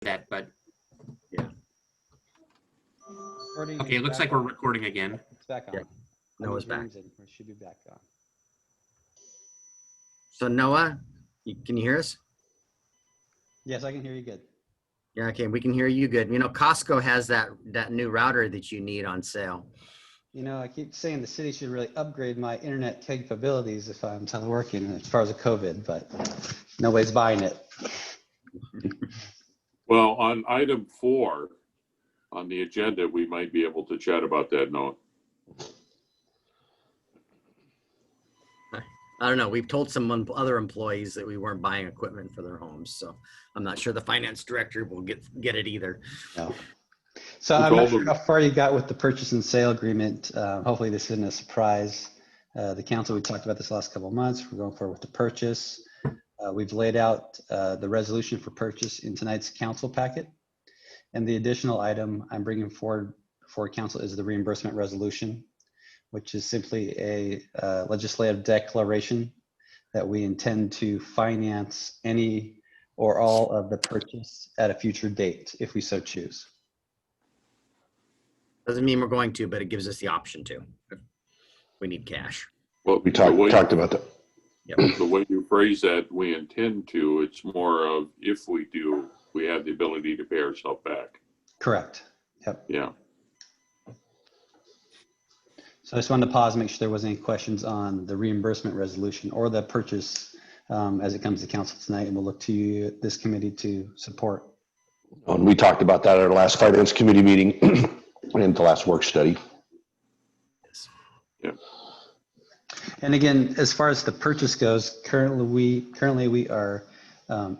that, but Recording okay, is it looks back like we're on. recording again. It's back on. Yeah. Noah's back. James, and we should be back on. So Noah, can you hear us? Yes, I can hear you good. Yeah, okay, we can hear you good. You know, Costco has that new router that you need on sale. You know, I keep saying the city should really upgrade my internet capabilities if I'm teleworking as far as the COVID, but nobody's buying it. Well, on item 4 on the agenda, we might be able to chat about that, Noah. I don't know. We've told some other employees that we weren't buying equipment for their homes, so I'm not sure the finance director will get it either. No. So I'm not sure how far you got with the purchase and sale agreement. Hopefully this isn't a surprise. The council, we talked about this last couple of months. We're going forward with the purchase. We've laid out the resolution for purchase in tonight's council packet. And the additional item I'm bringing forward for council is the reimbursement resolution, which is simply a legislative declaration that we intend to finance any or all of the purchase at a future date if we so choose. Doesn't mean we're going to, but it gives us the option to if we need cash. Well, We talked about that. Yep. the way you phrase that, we intend to, it's more of if we do, we have the ability to pay ourselves back. Correct. Yep. Yeah. So I just wanted to pause, make sure there wasn't any questions on the reimbursement resolution or the purchase as it comes to council tonight, and we'll look to you, this committee, to support. And we talked about that at our last finance committee meeting and the last work study. Yeah. And again, as far as the purchase goes, currently we are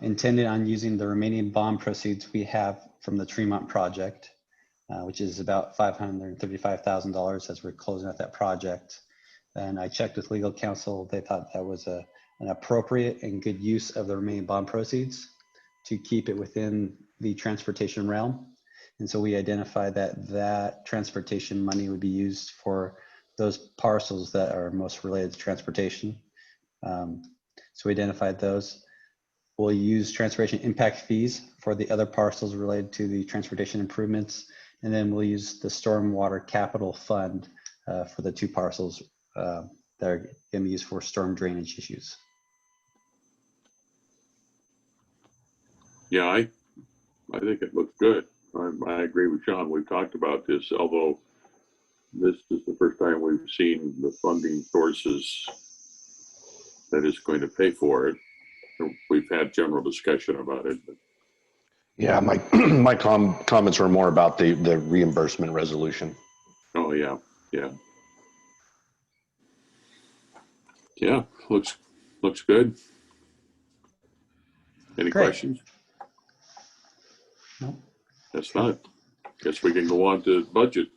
intended on using the remaining bond proceeds we have from the Tremont project, which is about $535,000 as we're closing out that project. And I checked with legal counsel. They thought that was an appropriate and good use of the remaining bond proceeds to keep it within the transportation realm. And so we identified that transportation money would be used for those parcels that are most related to transportation. So we identified those. We'll use transportation impact fees for the other parcels related to the transportation improvements. And then we'll use the stormwater capital fund for the 2 parcels that are going to be used for storm drainage issues. Yeah, I think it looks good. I agree with Sean. We've talked about this, although this is the first time we've seen the funding sources that is going to pay for it. We've had general discussion about it. But Yeah, my comments were more about the reimbursement resolution. oh yeah, yeah. Yeah, looks good. Any Great. questions? No. That's not. Guess we can go on to budget.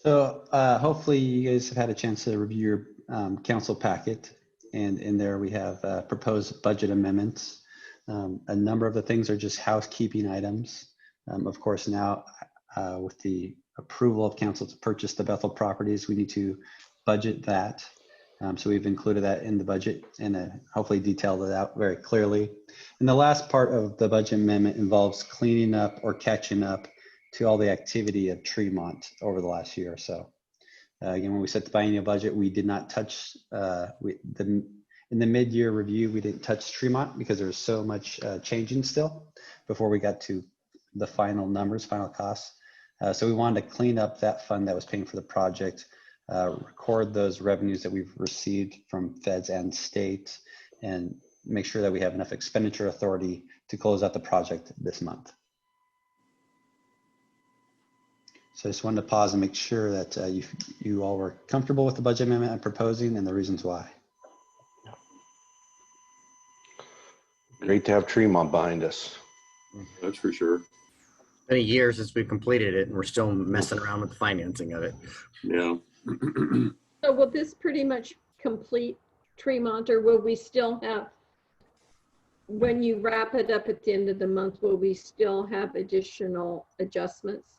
So hopefully you guys have had a chance to review your council packet, and in there we have proposed budget amendments. A number of the things are just housekeeping items. Of course, now with the approval of council to purchase the Bethel properties, we need to budget that. So we've included that in the budget and hopefully detailed it out very clearly. And the last part of the budget amendment involves cleaning up or catching up to all the activity of Tremont over the last year or so. Again, when we set the biennial budget, we did not touch, in the mid-year review, we didn't touch Tremont because there was so much changing still before we got to the final numbers, final costs. So we wanted to clean up that fund that was paying for the project, record those revenues that we've received from feds and state, and make sure that we have enough expenditure authority to close out the project this month. So I just wanted to pause and make sure that you all were comfortable with the budget amendment I'm proposing and the reasons why. Great to have Tremont behind us. That's for sure. It's been a year since we completed it, and we're still messing around with the financing of it. Yeah. So will this pretty much complete Tremont, or will we still have, when you wrap it up at the end of the month, will we still have additional adjustments?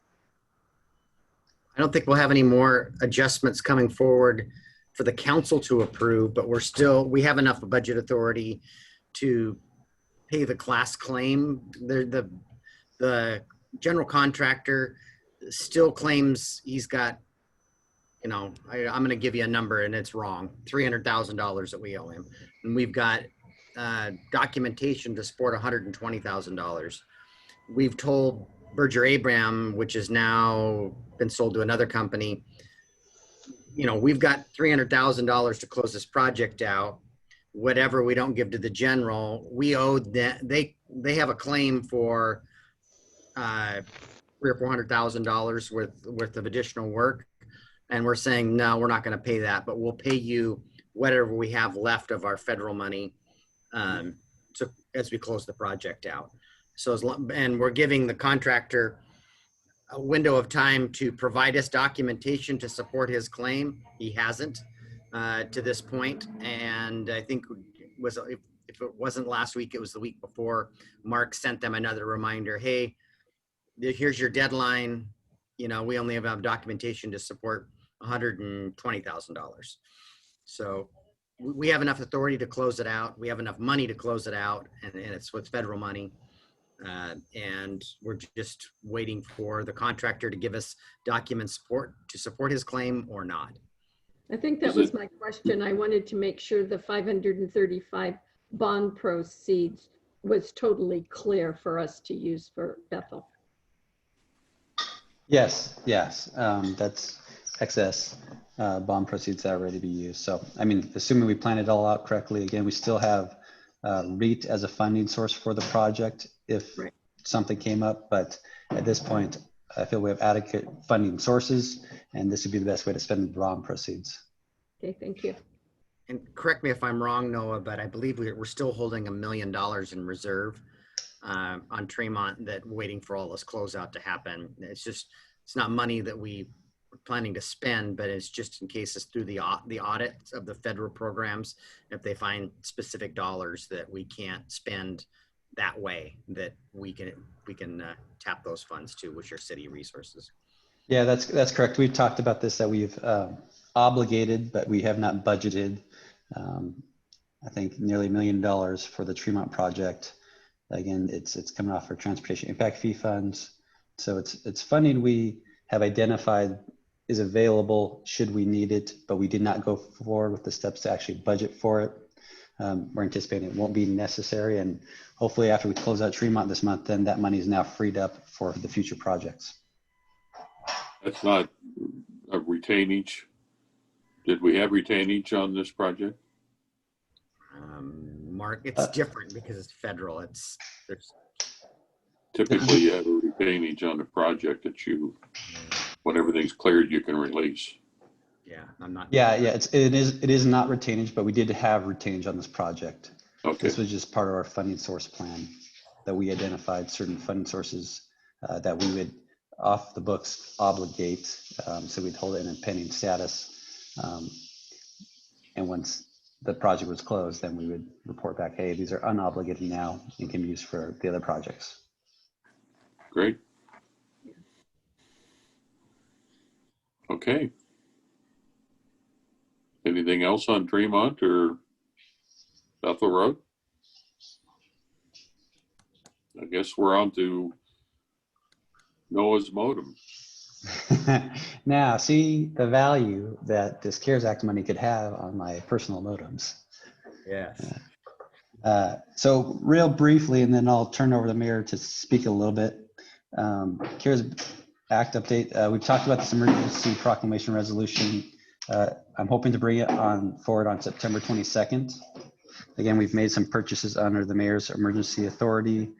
I don't think we'll have any more adjustments coming forward for the council to approve, but we have enough budget authority to pay the class claim. The general contractor still claims he's got, you know, I'm going to give you a number and it's wrong, $300,000 that we owe him. And we've got documentation to support $120,000. We've told Berger Abraham, which is now been sold to another company, you know, we've got $300,000 to close this project out. Whatever we don't give to the general, we owe that. They have a claim for $300,000 or $400,000 worth of additional work, and we're saying no, we're not going to pay that, but we'll pay you whatever we have left of our federal money, so as we close the project out. So and we're giving the contractor a window of time to provide us documentation to support his claim. He hasn't to this point, and I think if it wasn't last week, it was the week before. Mark sent them another reminder. Hey, here's your deadline. You know, we only have documentation to support $120,000. So we have enough authority to close it out. We have enough money to close it out, and it's with federal money. And we're just waiting for the contractor to give us document support to support his claim or not. I think that was my question. I wanted to make sure the 535 bond proceeds was totally clear for us to use for Bethel. Yes, that's excess bond proceeds that are ready to be used. So, I mean, assuming we plan it all out correctly, again, we still have REIT as a funding source for the project if something came up, but at this point, I feel we have adequate funding sources, and this would be the best way to spend the bond proceeds. Okay, thank you. And correct me if I'm wrong, Noah, but I believe we're still holding $1 million in reserve on Tremont, that waiting for all this closeout to happen. It's not money that we are planning to spend, but it's just in case it's through the audit of the federal programs. If they find specific dollars that we can't spend that way, that we can tap those funds too, which are city resources. Yeah, that's correct. We've talked about this, that we've obligated, but we have not budgeted. I think nearly $1 million for the Tremont project. Again, it's coming off our transportation impact fee funds. So it's funding we have identified is available should we need it, but we did not go forward with the steps to actually budget for it. We're anticipating it won't be necessary, and hopefully after we close out Tremont this month, then that money is now freed up for the future projects. That's not a retainage. Did we have retainage on this project? Mark, it's different because it's federal. Typically you have a retainage on the project that when everything's cleared, you can release. Yeah, I'm not. Yeah, it is not retainage, but we did have retainage on this project. Okay. This was just part of our funding source plan that we identified certain funding sources that we would off the books obligate. So we'd hold it in a pending status. And once the project was closed, then we would report back, hey, these are unobligated now and can be used for the other projects. Great. Okay. Anything else on Tremont or Bethel Road? I guess we're on to Noah's modem. Now, see the value that this CARES Act money could have on my personal modems. Yes. So real briefly, and then I'll turn over to the mayor to speak a little bit. CARES Act update. We've talked about this emergency proclamation resolution. I'm hoping to bring it forward on September 22nd. Again, we've made some purchases under the mayor's emergency authority.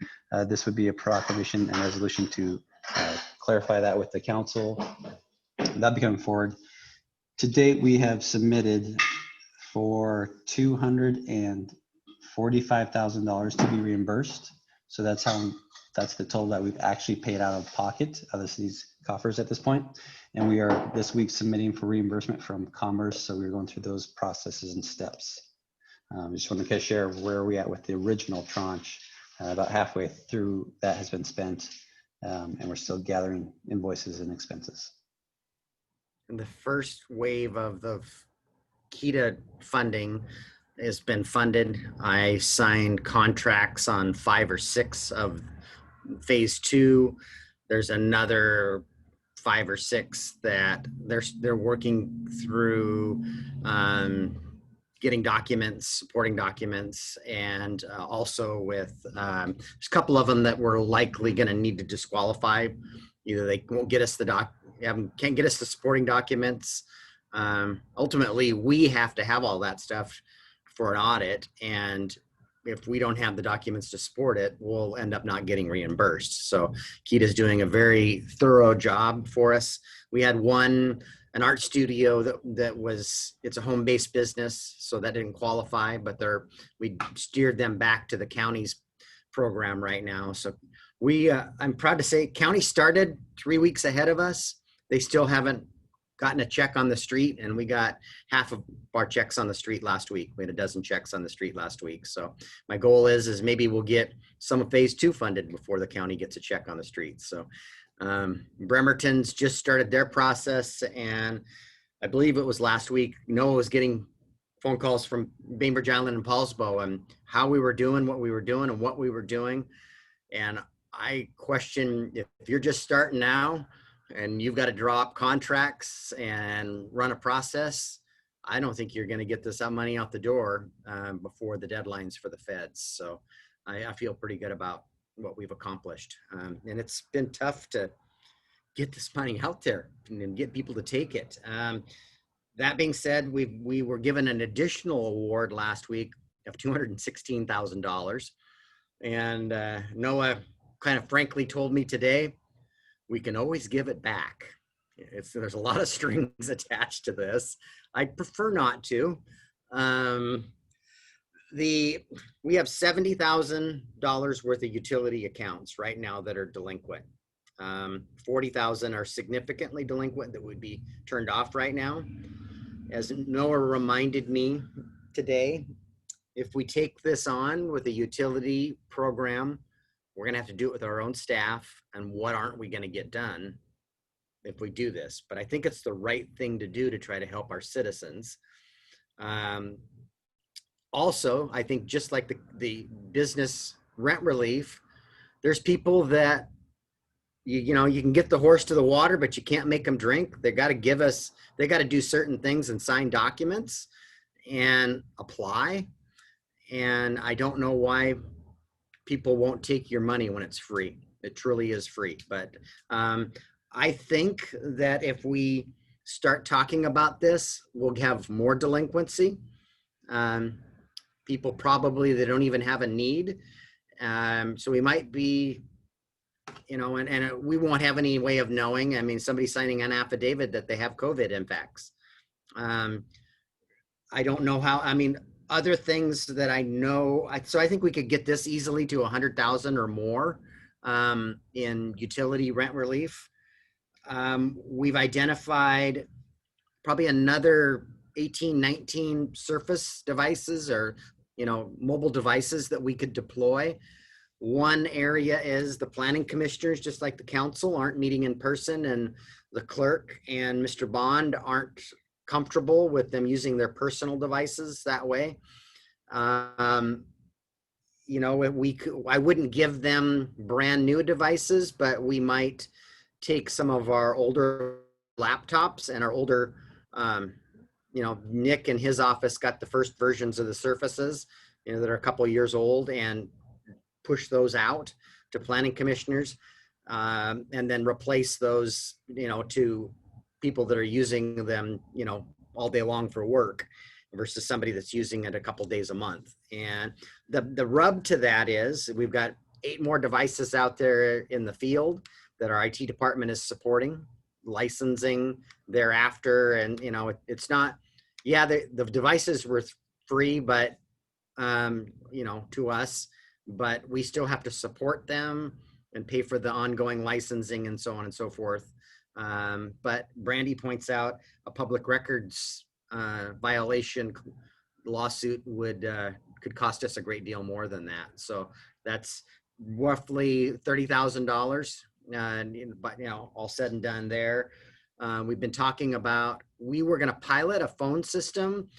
This would be a proclamation and resolution to clarify that with the council. That'll be coming forward. To date, we have submitted for $245,000 to be reimbursed. So that's the total that we've actually paid out of pocket out of these coffers at this point. And we are this week submitting for reimbursement from Commerce. So we're going through those processes and steps. I just want to share where we at with the original tranche. About halfway through that has been spent, and we're still gathering invoices and expenses. And the first wave of the KETA funding has been funded. I signed contracts on 5 or 6 of phase 2. There's another 5 or 6 that they're working through getting documents, supporting documents, and also with there's a couple of them that we're likely going to need to disqualify. Either they won't get us can't get us the supporting documents. Ultimately, we have to have all that stuff for an audit, and if we don't have the documents to support it, we'll end up not getting reimbursed. So Kita's doing a very thorough job for us. We had an art studio it's a home-based business, so that didn't qualify, but we steered them back to the county's program right now. So I'm proud to say county started 3 weeks ahead of us. They still haven't gotten a check on the street, and we got half of our checks on the street last week. We had a dozen checks on the street last week. So my goal is maybe we'll get some of phase 2 funded before the county gets a check on the street. So Bremerton's just started their process, and I believe it was last week, Noah was getting phone calls from Bainbridge Island and Paulsbo and how we were doing, what we were doing, and what we were doing. And I question, if you're just starting now and you've got to draw up contracts and run a process, I don't think you're going to get this money out the door before the deadlines for the feds. So I feel pretty good about what we've accomplished. And it's been tough to get this money out there and get people to take it. That being said, we were given an additional award last week of $216,000. And Noah kind of frankly told me today, we can always give it back. There's a lot of strings attached to this. I'd prefer not to. We have $70,000 worth of utility accounts right now that are delinquent. 40,000 are significantly delinquent that would be turned off right now. As Noah reminded me today, if we take this on with a utility program, we're going to have to do it with our own staff. And what aren't we going to get done if we do this? But I think it's the right thing to do to try to help our citizens. Also, I think just like the business rent relief, there's people that, you can get the horse to the water, but you can't make them drink. They got to do certain things and sign documents and apply. And I don't know why people won't take your money when it's free. It truly is free. But I think that if we start talking about this, we'll have more delinquency. People probably, they don't even have a need. So we might be, and we won't have any way of knowing. I mean, somebody signing an affidavit that they have COVID impacts. I don't know how, other things that I know. So I think we could get this easily to 100,000 or more in utility rent relief. We've identified probably another 18, 19 surface devices or, mobile devices that we could deploy. One area is the planning commissioners, just like the council, aren't meeting in person, and the clerk and Mr. Bond aren't comfortable with them using their personal devices that way. I wouldn't give them brand new devices, but we might take some of our older laptops and our older, Nick in his office got the first versions of the Surfaces, that are a couple of years old, and push those out to planning commissioners, and then replace those, to people that are using them, all day long for work versus somebody that's using it a couple days a month. And the rub to that is we've got 8 more devices out there in the field that our IT department is supporting, licensing thereafter. And, it's not, the devices were free, but, to us, but we still have to support them and pay for the ongoing licensing and so on and so forth. But Brandy points out a public records violation lawsuit could cost us a great deal more than that. So that's roughly $30,000. But all said and done there. We've been talking about, we were going to pilot a phone system,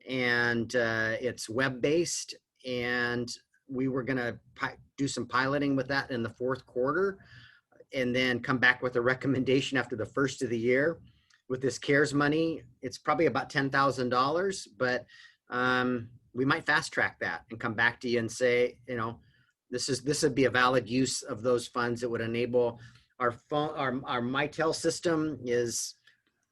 and it's web-based, and we were gonna do some piloting with that in the fourth quarter and then come back with a recommendation after the first of the year. With this CARES money, it's probably about $10,000, but we might fast track that and come back to you and say, you know, this would be a valid use of those funds. It would enable our phone, our Mitel system is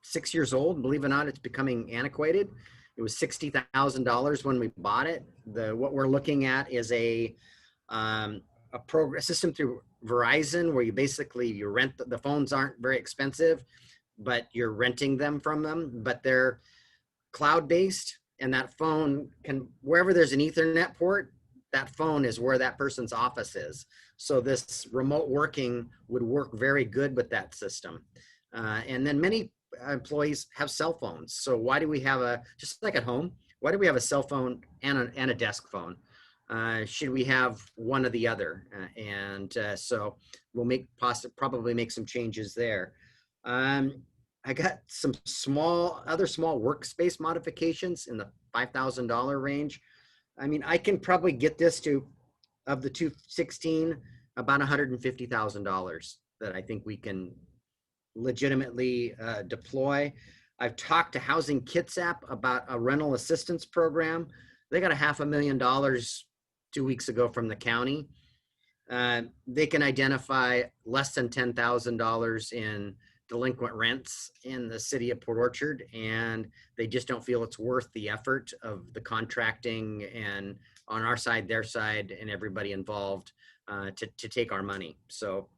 6 years old. Believe it or not, it's becoming antiquated. It was $60,000 when we bought it. What we're looking at is a system through Verizon where you rent the phones aren't very expensive, but you're renting them from them, but they're cloud-based, and that phone can, wherever there's an Ethernet port, that phone is where that person's office is. So this remote working would work very good with that system. And then many employees have cell phones. So why do we have just like at home, why do we have a cell phone and a desk phone? Should we have one or the other? So we'll probably make some changes there. I got some other small workspace modifications in the $5,000 range. I mean, I can probably get this to, of the 216, about $150,000 that I think we can legitimately deploy. I've talked to Housing Kitsap about a rental assistance program. They got $500,000 2 weeks ago from the county. They can identify less than $10,000 in delinquent rents in the city of Port Orchard, and they just don't feel it's worth the effort of the contracting and on our side, their side, and everybody involved to take our money. So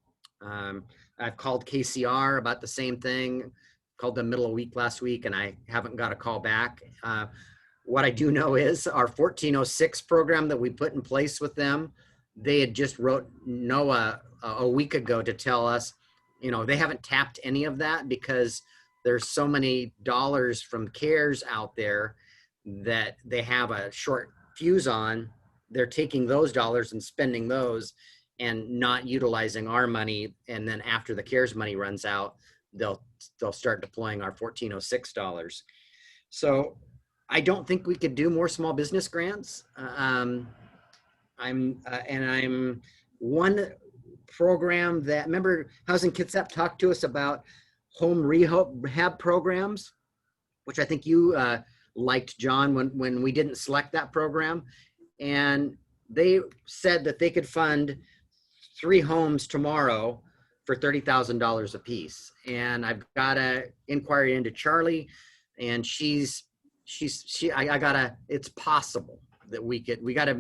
I've called KCR about the same thing, called them middle of week last week, and I haven't got a call back. What I do know is our 1406 program that we put in place with them, they had just wrote NOAA a week ago to tell us, you know, they haven't tapped any of that because there's so many dollars from CARES out there that they have a short fuse on. They're taking those dollars and spending those and not utilizing our money. And then after the CARES money runs out, they'll start deploying our 1406 dollars. So I don't think we could do more small business grants. I'm one program that, remember Housing Kitsap talked to us about home rehab programs, which I think you liked, John, when we didn't select that program. And they said that they could fund 3 homes tomorrow for $30,000 a piece. And I've got a inquiry into Charlie, and it's possible that we got to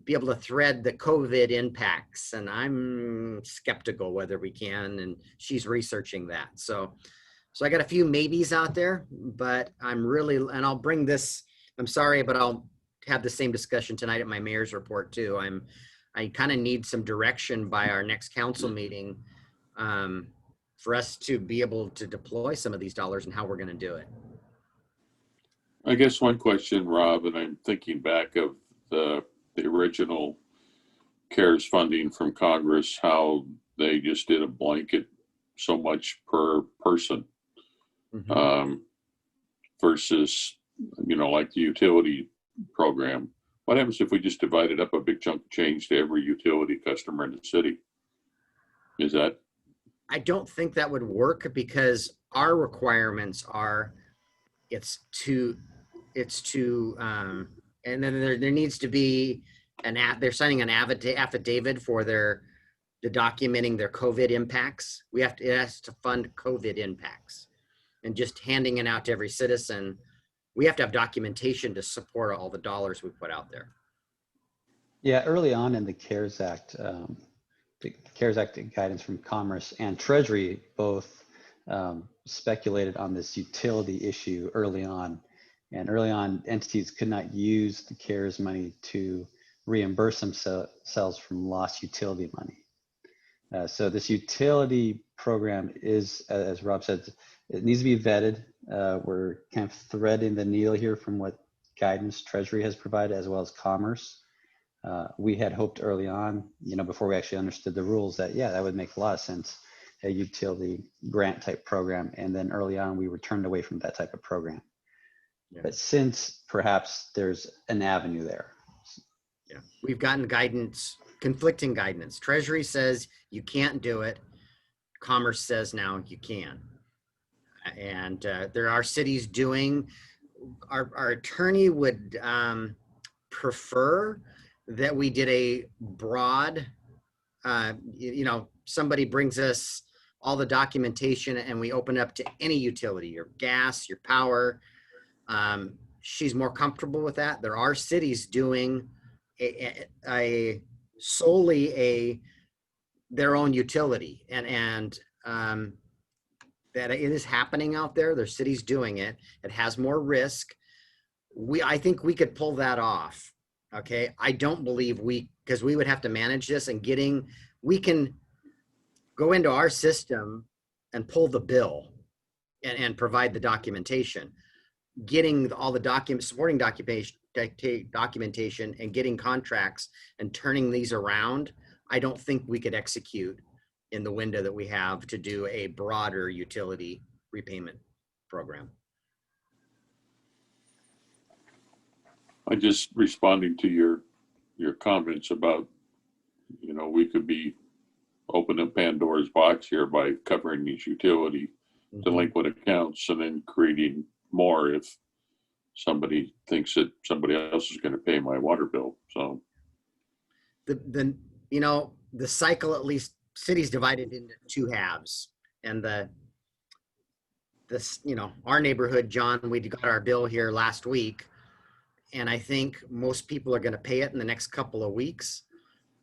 be able to thread the COVID impacts, and I'm skeptical whether we can, and she's researching that. So I got a few maybes out there, but and I'll bring this, I'm sorry, but I'll have the same discussion tonight at my mayor's report too. I kind of need some direction by our next council meeting for us to be able to deploy some of these dollars and how we're going to do it. I guess one question, Rob, and I'm thinking back of the original CARES funding from Congress, how they just did a blanket so much per person versus, you know, like the utility program. What happens if we just divided up a big chunk of change to every utility customer in the city? I don't think that would work because our requirements are, and then there needs to be they're signing an affidavit for the documenting their COVID impacts. It has to fund COVID impacts, and just handing it out to every citizen. We have to have documentation to support all the dollars we put out there. Yeah, early on in the CARES Act, guidance from Commerce and Treasury both speculated on this utility issue early on. And early on, entities could not use the CARES money to reimburse themselves from lost utility money. So this utility program is, as Rob said, it needs to be vetted. We're kind of threading the needle here from what guidance Treasury has provided as well as Commerce. We had hoped early on, you know, before we actually understood the rules that, yeah, that would make a lot of sense, a utility grant type program. And then early on, we were turned away from that type of program. Yeah. But since perhaps there's an avenue there. Yeah, we've gotten guidance, conflicting guidance. Treasury says you can't do it. Commerce says now you can. And there are cities doing, our attorney would prefer that we did a broad, somebody brings us all the documentation and we open up to any utility, your gas, your power. She's more comfortable with that. There are cities doing solely their own utility, and that it is happening out there. There's cities doing it. It has more risk. I think we could pull that off. Okay. I don't believe because we would have to manage this and we can go into our system and pull the bill and provide the documentation. Getting all the supporting documentation and getting contracts and turning these around, I don't think we could execute in the window that we have to do a broader utility repayment program. I just responding to your comments about, we could be opening Pandora's box here by covering these utility delinquent accounts and then creating more if somebody thinks that somebody else is going to pay my water bill. So the cycle, at least cities divided into two halves, and our neighborhood, John, we got our bill here last week, and I think most people are going to pay it in the next couple of weeks,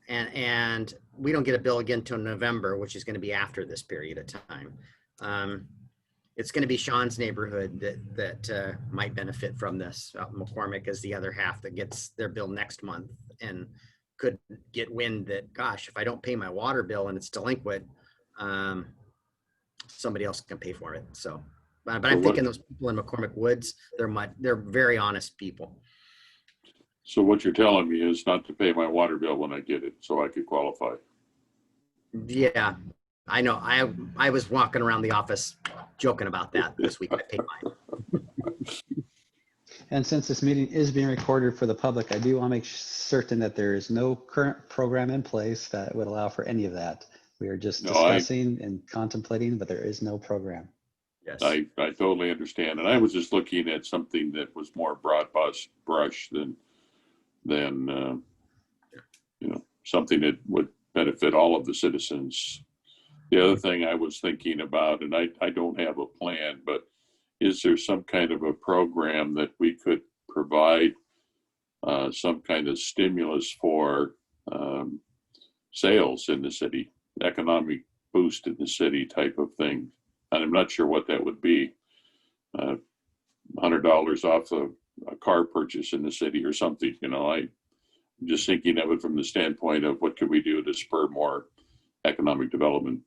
and we don't get a bill again till November, which is going to be after this period of time. It's going to be Sean's neighborhood that might benefit from this. McCormick is the other half that gets their bill next month and could get wind that, gosh, if I don't pay my water bill and it's delinquent, somebody else can pay for it. So, but I'm thinking those people in McCormick Woods, they're very honest people. So what you're telling me is not to pay my water bill when I get it, so I could qualify. Yeah, I know. I was walking around the office joking about that this week. I paid mine. And since this meeting is being recorded for the public, I do want to make certain that there is no current program in place that would allow for any of that. We are just discussing and contemplating, but there is no program. Yes. I totally understand. And I was just looking at something that was more broad brush than something that would benefit all of the citizens. The other thing I was thinking about, and I don't have a plan, but is there some kind of a program that we could provide some kind of stimulus for sales in the city, economic boost in the city type of thing? And I'm not sure what that would be. $100 off a car purchase in the city or something. I'm just thinking of it from the standpoint of what could we do to spur more economic development.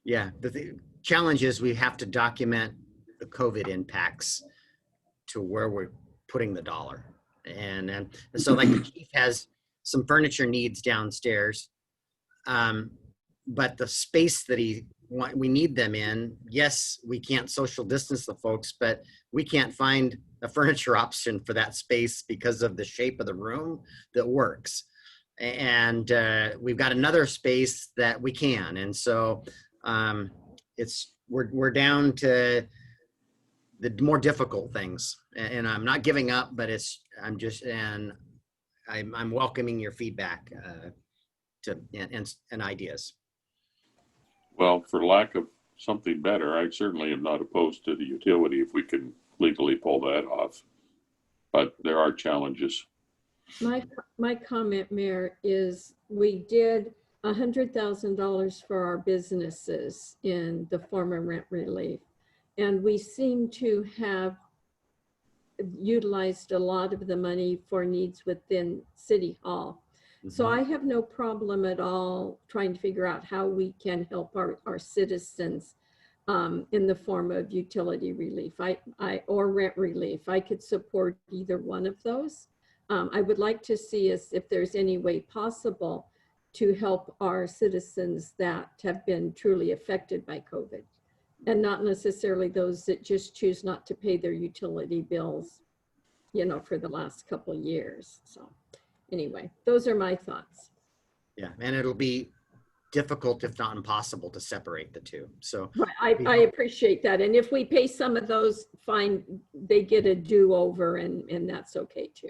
Yeah, the challenge is we have to document the COVID impacts to where we're putting the dollar. And so like the chief has some furniture needs downstairs, but the space that we need them in, yes, we can't social distance the folks, but we can't find a furniture option for that space because of the shape of the room that works. And we've got another space that we can. And so we're down to the more difficult things, and I'm not giving up, but I'm welcoming your feedback and ideas. Well, for lack of something better, I certainly am not opposed to the utility if we can legally pull that off, but there are challenges. My comment, Mayor, is we did $100,000 for our businesses in the form of rent relief. And we seem to have utilized a lot of the money for needs within City Hall. Mm-hmm. So I have no problem at all trying to figure out how we can help our citizens in the form of utility relief or rent relief. I could support either one of those. I would like to see if there's any way possible to help our citizens that have been truly affected by COVID, and not necessarily those that just choose not to pay their utility bills, for the last couple of years. So anyway, those are my thoughts. Yeah, and it'll be difficult, if not impossible, to separate the two. So Right, I appreciate that. And if we pay some of those, fine, they get a do-over and that's okay too.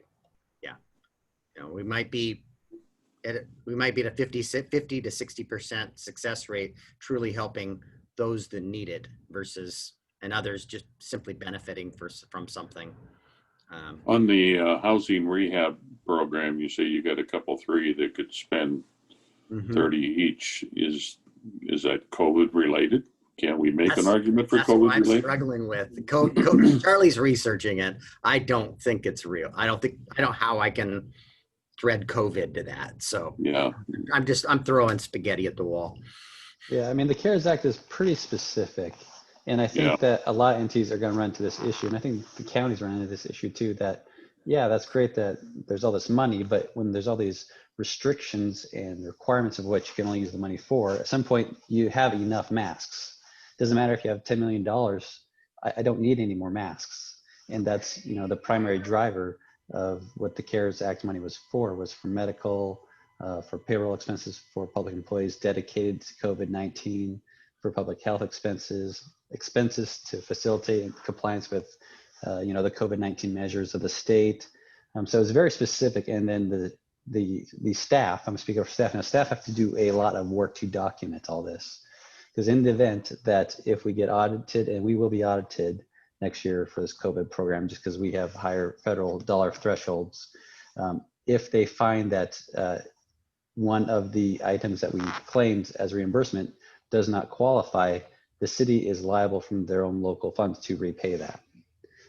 you know, we might be at a 50 to 60% success rate, truly helping those that need it versus and others just simply benefiting from something. On the housing rehab program, you say you got a couple, three that could spend Mhm. 30 each. Is that COVID related? Can we make an argument for That's what COVID I'm related? struggling with. Charlie's researching it. I don't think it's real. I don't know how I can thread COVID to that. So Yeah, I'm throwing spaghetti at the wall. Yeah, I mean, the CARES Act is pretty specific. And I think Yeah. that a lot of entities are going to run into this issue. And I think the counties run into this issue too, that, yeah, that's great that there's all this money, but when there's all these restrictions and requirements of what you can only use the money for, at some point you have enough masks. Doesn't matter if you have $10 million, I don't need any more masks. And that's, you know, the primary driver of what the CARES Act money was for medical, for payroll expenses for public employees dedicated to COVID-19, for public health expenses to facilitate compliance with, you know, the COVID-19 measures of the state. So it's very specific. And then the staff, I'm speaking of staff now, staff have to do a lot of work to document all this. Because in the event that if we get audited, and we will be audited next year for this COVID program, just because we have higher federal dollar thresholds, if they find that one of the items that we claimed as reimbursement does not qualify, the city is liable from their own local funds to repay that.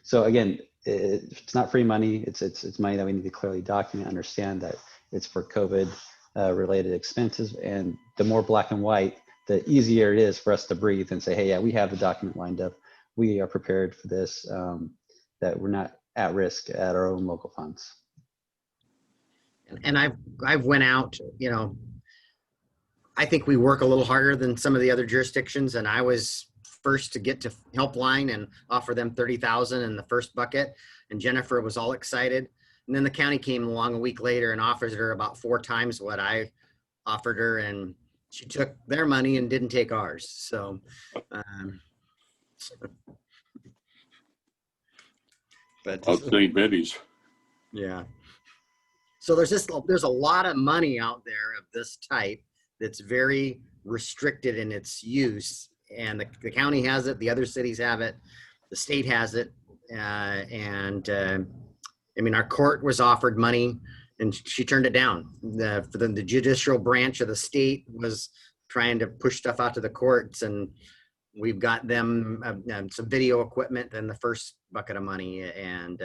So again, it's not free money. It's money that we need to clearly document, understand that it's for COVID related expenses. And the more black and white, the easier it is for us to breathe and say, hey, yeah, we have the document lined up. We are prepared for this, that we're not at risk at our own local funds. And I've went out, you know, I think we work a little harder than some of the other jurisdictions. And I was first to get to Helpline and offer them 30,000 in the first bucket. And Jennifer was all excited. And then the county came along a week later and offered her about 4 times what I offered her. And she took their money and didn't take ours. So, but of St. Betty's. yeah. So there's a lot of money out there of this type that's very restricted in its use, and the county has it, the other cities have it, the state has it, I mean, our court was offered money and she turned it down. The judicial branch of the state was trying to push stuff out to the courts, and we've got them some video equipment in the first bucket of money. And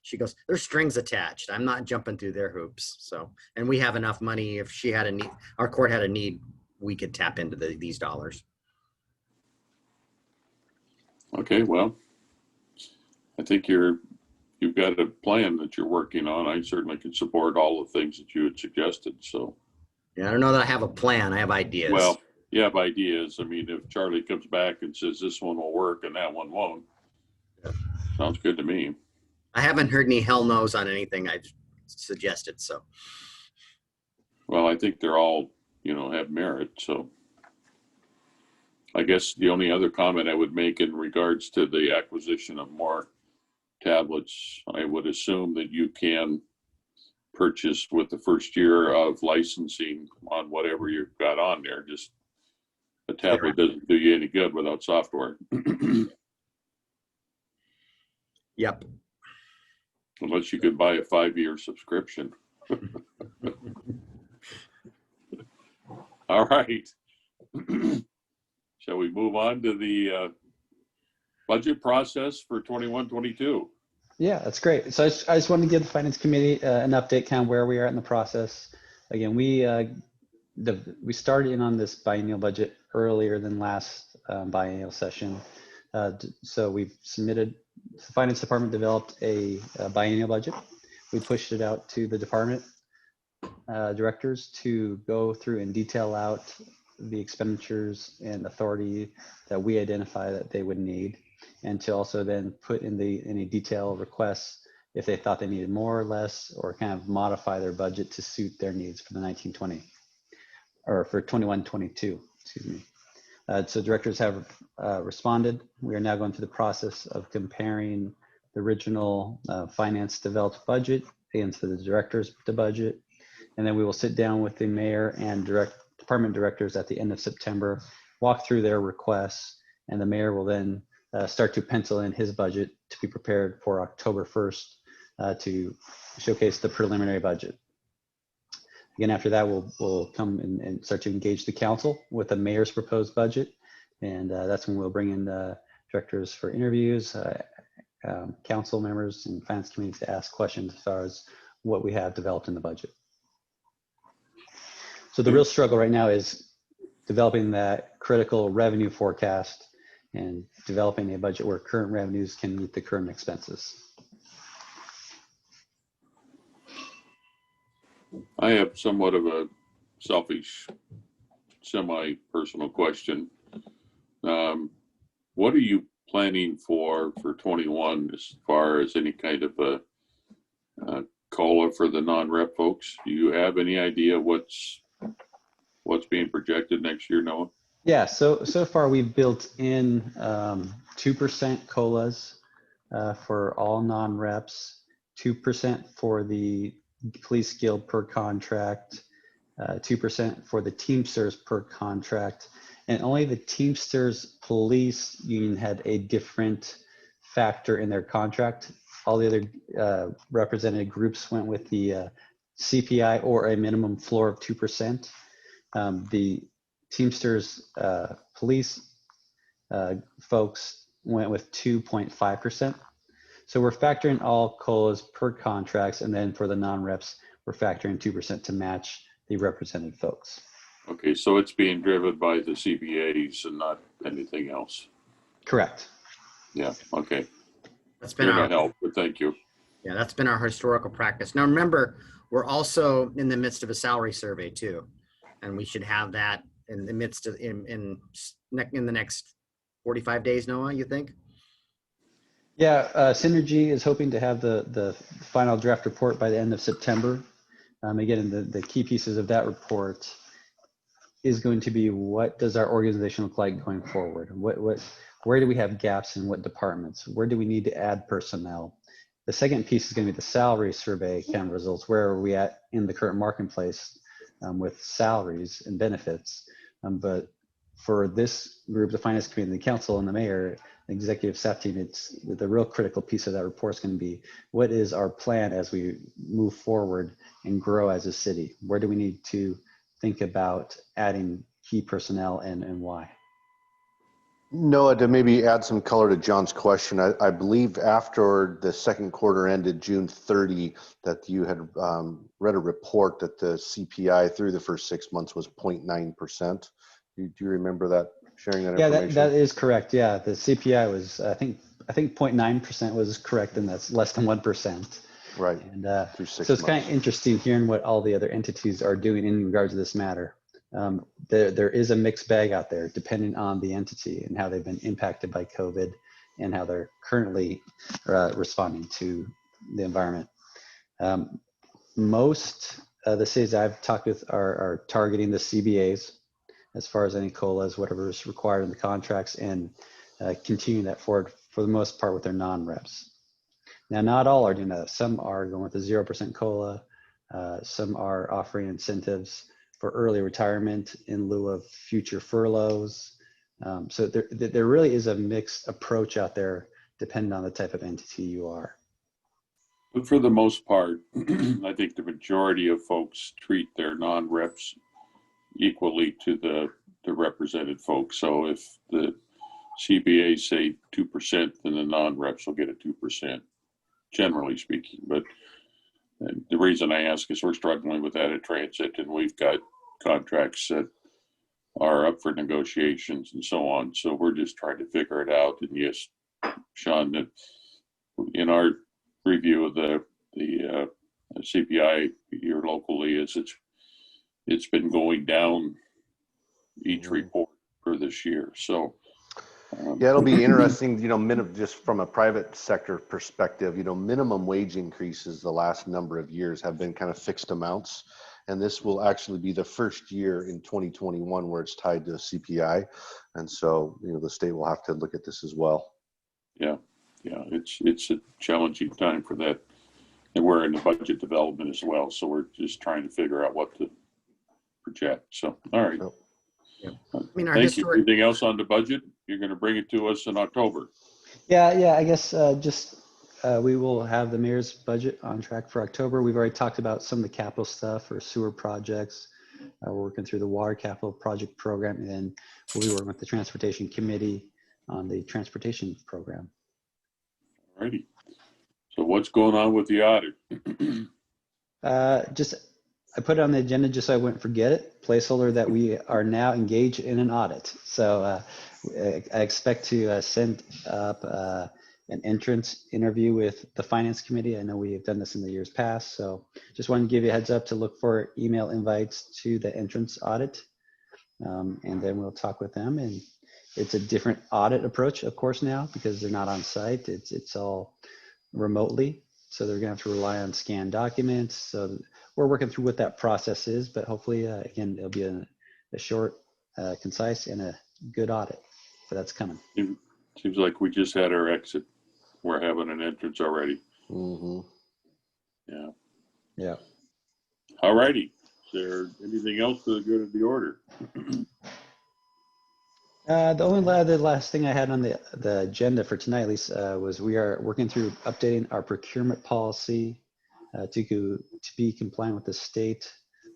she goes, there's strings attached. I'm not jumping through their hoops. So, and we have enough money. If she had a need, our court had a need, we could tap into these dollars. Okay, well, I think you've got a plan that you're working on. I certainly can support all the things that you had suggested. So, Yeah, I don't know that I have a plan. I have ideas. well, you have ideas. I mean, if Charlie comes back and says this one will work and that one won't, sounds good to me. I haven't heard any hell no's on anything I've suggested. So, Well, I think they're all, you know, have merit. So I guess the only other comment I would make in regards to the acquisition of more tablets, I would assume that you can purchase with the first year of licensing on whatever you've got on there. Just a tablet doesn't do you any good without software. yep. Unless you could buy a 5-year subscription. All right. Shall we move on to the budget process for 21-22? Yeah, that's great. So I just wanted to give the Finance Committee an update, kind of where we are in the process. Again, we started in on this biennial budget earlier than last biennial session. So we've submitted, the Finance Department developed a biennial budget. We pushed it out to the department directors to go through and detail out the expenditures and authority that we identify that they would need, and to also then put in any detail requests if they thought they needed more or less, or kind of modify their budget to suit their needs for the 1920 or for 21-22, excuse me. So directors have responded. We are now going through the process of comparing the original finance developed budget against the director's budget. And then we will sit down with the mayor and department directors at the end of September, walk through their requests, and the mayor will then start to pencil in his budget to be prepared for October 1st to showcase the preliminary budget. Again, after that, we'll come and start to engage the council with the mayor's proposed budget. And that's when we'll bring in the directors for interviews, council members and finance committee to ask questions as far as what we have developed in the budget. So the real struggle right now is developing that critical revenue forecast and developing a budget where current revenues can meet the current expenses. I have somewhat of a selfish, semi-personal question. What are you planning for 21 as far as any kind of a COLA for the non-rep folks? Do you have any idea what's being projected next year, Noah? Yeah, so far we've built in 2% COLAs for all non-reps, 2% for the police guild per contract, 2% for the Teamsters per contract, and only the Teamsters police union had a different factor in their contract. All the other represented groups went with the CPI or a minimum floor of 2%. The Teamsters police folks went with 2.5%. So we're factoring all COLAs per contracts, and then for the non-reps, we're factoring 2% to match the represented folks. Okay, so it's being driven by the CBAs and not anything else. Correct. Yeah, okay. That's been That'll our help, but thank you. Yeah, that's been our historical practice. Now, remember, we're also in the midst of a salary survey too, and we should have that in the midst of in the next 45 days. Noah, you think? Yeah, Synergy is hoping to have the final draft report by the end of September. Again, the key pieces of that report is going to be, what does our organization look like going forward? Where do we have gaps in what departments? Where do we need to add personnel? The second piece is going to be the salary survey kind of results. Where are we at in the current marketplace with salaries and benefits? But for this group, the finance committee, the council, and the mayor, the executive staff team, it's the real critical piece of that report is going to be, what is our plan as we move forward and grow as a city? Where do we need to think about adding key personnel and why? Noah, to maybe add some color to John's question, I believe after the second quarter ended June 30, that you had read a report that the CPI through the first 6 months was 0.9%. Do you remember that, sharing that information? Yeah, that is correct. Yeah, the CPI was, I think 0.9% was correct, and that's less than 1%. Right. And Through 6 so it's months. kind of interesting hearing what all the other entities are doing in regards to this matter. There is a mixed bag out there depending on the entity and how they've been impacted by COVID and how they're currently responding to the environment. Most of the cities I've talked with are targeting the CBAs as far as any COLAs, whatever is required in the contracts, and continuing that forward for the most part with their non-reps. Now, not all are doing that. Some are going with a 0% COLA. Some are offering incentives for early retirement in lieu of future furloughs. So there really is a mixed approach out there depending on the type of entity you are. But for the most part, I think the majority of folks treat their non-reps equally to the represented folks. So if the CBA say 2%, then the non-reps will get a 2%, generally speaking. But the reason I ask is we're struggling with that at Transit, and we've got contracts that are up for negotiations and so on. So we're just trying to figure it out. And yes, Sean, that in our review of the CPI here locally, is it's been going down each report for this year. So Yeah, it'll be interesting, just from a private sector perspective, minimum wage increases the last number of years have been kind of fixed amounts. And this will actually be the first year in 2021 where it's tied to CPI. And so, the state will have to look at this as well. Yeah, it's a challenging time for that. And we're in the budget development as well. So we're just trying to figure out what to project. So, all right. Yeah. I mean, our Thank you. historic, Anything else on the budget? You're going to bring it to us in October. Yeah, I guess we will have the mayor's budget on track for October. We've already talked about some of the capital stuff or sewer projects. We're working through the water capital project program, and then we'll be working with the transportation committee on the transportation program. All righty. So what's going on with the audit? I put it on the agenda just so I wouldn't forget it. Placeholder that we are now engaged in an audit. So I expect to send up an entrance interview with the finance committee. I know we have done this in the years past. So just wanted to give you a heads up to look for email invites to the entrance audit. And then we'll talk with them. And it's a different audit approach, of course, now because they're not on site. It's all remotely. So they're going to have to rely on scanned documents. So we're working through what that process is, but hopefully, again, it'll be a short, concise, and a good audit. So that's coming. Seems like we just had our exit. We're having an entrance already. Mm-hmm. Yeah. All righty. Is there anything else for the good of the order? The last thing I had on the agenda for tonight, at least, was we are working through updating our procurement policy to be compliant with the state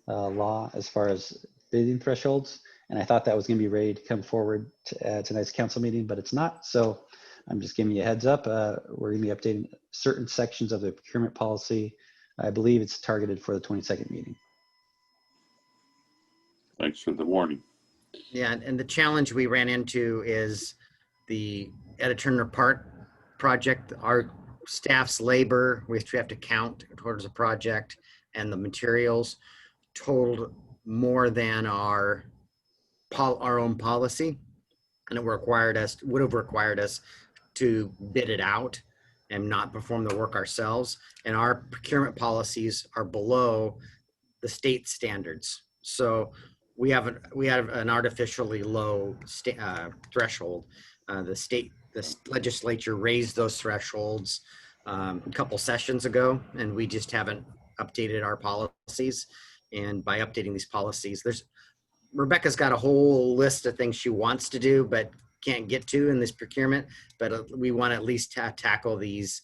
law as far as bidding thresholds. And I thought that was going to be ready to come forward to tonight's council meeting, but it's not. So I'm just giving you a heads up. We're going to be updating certain sections of the procurement policy. I believe it's targeted for the 22nd meeting. Thanks for the warning. yeah, and the challenge we ran into is the Etta Turner Park project. Our staff's labor, we have to count towards the project, and the materials totaled more than our own policy, and it would have required us to bid it out and not perform the work ourselves. And our procurement policies are below the state standards. So we have an artificially low threshold. The legislature raised those thresholds a couple sessions ago, and we just haven't updated our policies. And by updating these policies, Rebecca's got a whole list of things she wants to do, but can't get to in this procurement. But we want to at least tackle these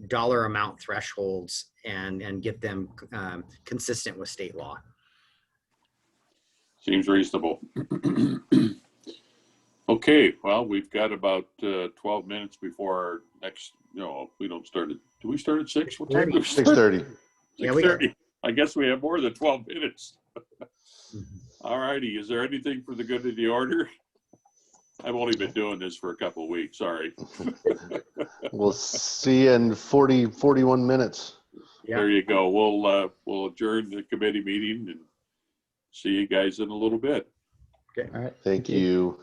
dollar amount thresholds and get them consistent with state law. Seems reasonable. Okay, well, we've got about 12 minutes before our next, we don't start at, do we start at 6? What time do we start? 6:30. Yeah, we got- 6:30. I guess we have more than 12 minutes. All righty, is there anything for the good of the order? I've only been doing this for a couple of weeks, sorry. We'll see you in 41 minutes. Yeah. There you go. We'll adjourn the committee meeting and see you guys in a little bit. All right. Thank you.